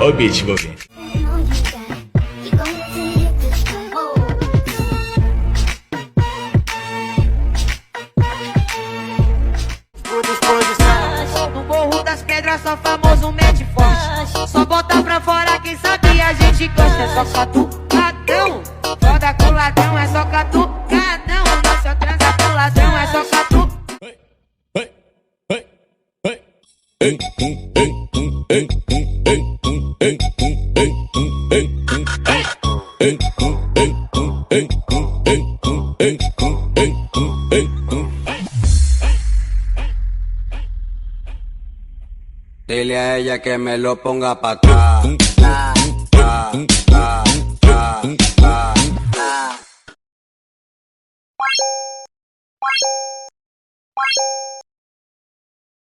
O beat, vou ver. No Morro das Pedras, só famoso mete forte. Só bota pra fora quem sabe a gente gosta. É só catucadão, foda com ladrão. É só catucadão, nossa transa com ladrão. É só catu. Dile a ella que me lo ponga pa' atrás.